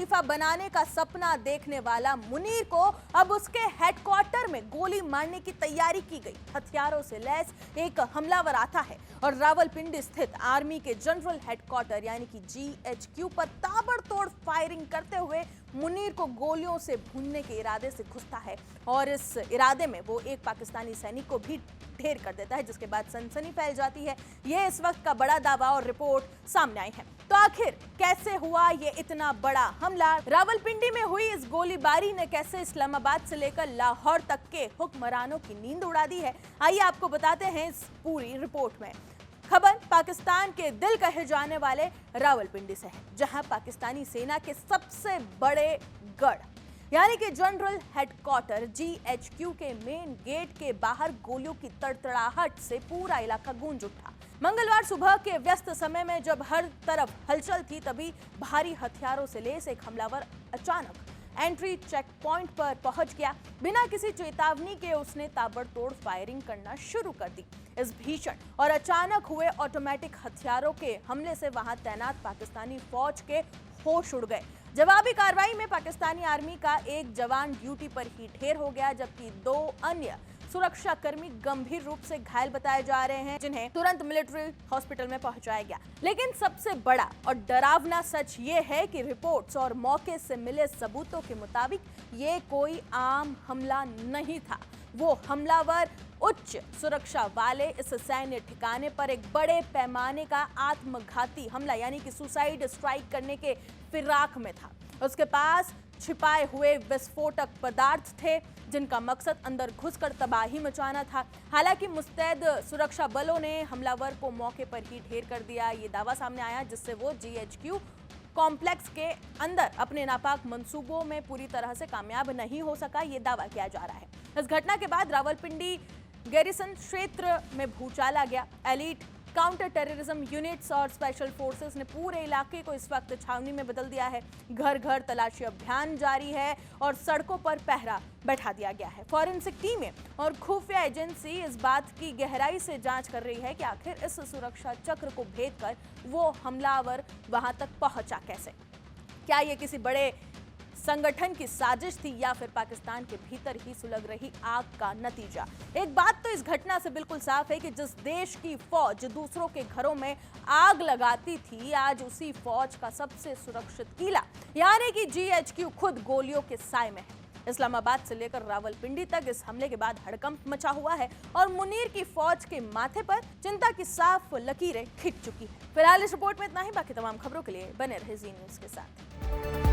खलीफा बनाने का सपना देखने वाला मुनीर को अब उसके हेडक्वार्टर में गोली मारने की तैयारी की गई। हथियारों से लैस एक हमलावर आता है और रावलपिंडी स्थित आर्मी के जनरल हेडक्वार्टर यानी कि जीएचक्यू पर ताबड़तोड़ फायरिंग करते हुए मुनीर को गोलियों से भूनने के इरादे से घुसता है और इस इरादे में वो एक पाकिस्तानी सैनिक को भी ढेर कर देता है, जिसके बाद सनसनी फैल जाती है। यह इस वक्त का बड़ा दावा और रिपोर्ट सामने आई है। तो आखिर कैसे हुआ ये इतना बड़ा हमला? रावलपिंडी में हुई इस गोलीबारी ने कैसे इस्लामाबाद से लेकर लाहौर तक के हुक्मरानों की नींद उड़ा दी है, आइए आपको बताते हैं इस पूरी रिपोर्ट में। खबर पाकिस्तान के दिल कहे जाने वाले रावलपिंडी से है, जहां पाकिस्तानी सेना के सबसे बड़े गढ़ यानी कि जनरल हेडक्वार्टर जीएचक्यू के मेन गेट के बाहर गोलियों की तड़तड़ाहट से पूरा इलाका गूंज उठा। मंगलवार सुबह के व्यस्त समय में जब हर तरफ हलचल थी, तभी भारी हथियारों से लैस एक हमलावर अचानक एंट्री चेक पॉइंट पर पहुंच गया। बिना किसी चेतावनी के उसने ताबड़तोड़ फायरिंग करना शुरू कर दी। इस भीषण और अचानक हुए ऑटोमेटिक हथियारों के हमले से वहां तैनात पाकिस्तानी फौज के होश उड़ गए। जवाबी कार्रवाई में पाकिस्तानी आर्मी का एक जवान ड्यूटी पर ही ढेर हो गया, जबकि 2 अन्य सुरक्षा कर्मी गंभीर रूप से घायल बताए जा रहे हैं, जिन्हें तुरंत मिलिट्री हॉस्पिटल में पहुंचाया गया। लेकिन सबसे बड़ा और डरावना सच ये है कि रिपोर्ट्स और मौके से मिले सबूतों के मुताबिक ये कोई आम हमला नहीं था। वो हमलावर उच्च सुरक्षा वाले इस सैन्य ठिकाने पर एक बड़े पैमाने का आत्मघाती हमला यानी कि सुसाइड स्ट्राइक करने के फिराक में था। उसके पास छिपाए हुए विस्फोटक पदार्थ थे, जिनका मकसद अंदर घुसकर तबाही मचाना था। हालांकि मुस्तैद सुरक्षा बलों ने हमलावर को मौके पर ही ढेर कर दिया। ये दावा सामने आया, जिससे वो जीएचक्यू कॉम्प्लेक्स के अंदर अपने नापाक मंसूबों में पूरी तरह से कामयाब नहीं हो सका, ये दावा किया जा रहा है। इस घटना के बाद रावलपिंडी गैरिसन क्षेत्र में भूचाल आ गया। एलीट काउंटर टेररिज्म यूनिट्स और स्पेशल फोर्सेस ने पूरे इलाके को इस वक्त छावनी में बदल दिया है। घर घर तलाशी अभियान जारी है और सड़कों पर पहरा बैठा दिया गया है। फॉरेंसिक टीमें और खुफिया एजेंसी इस बात की गहराई से जांच कर रही है कि आखिर इस सुरक्षा चक्र को भेद कर वो हमलावर वहां तक पहुंचा कैसे। क्या ये किसी बड़े संगठन की साजिश थी या फिर पाकिस्तान के भीतर ही सुलग रही आग का नतीजा? एक बात तो इस घटना से बिल्कुल साफ है कि जिस देश की फौज दूसरों के घरों में आग लगाती थी, आज उसी फौज का सबसे सुरक्षित किला यानी कि जीएचक्यू खुद गोलियों के साए में है। इस्लामाबाद से लेकर रावलपिंडी तक इस हमले के बाद हड़कंप मचा हुआ है और मुनीर की फौज के माथे पर चिंता की साफ लकीरें खिंच चुकी है। फिलहाल इस रिपोर्ट में इतना ही। बाकी तमाम खबरों के लिए बने रहे जी न्यूज़ के साथ।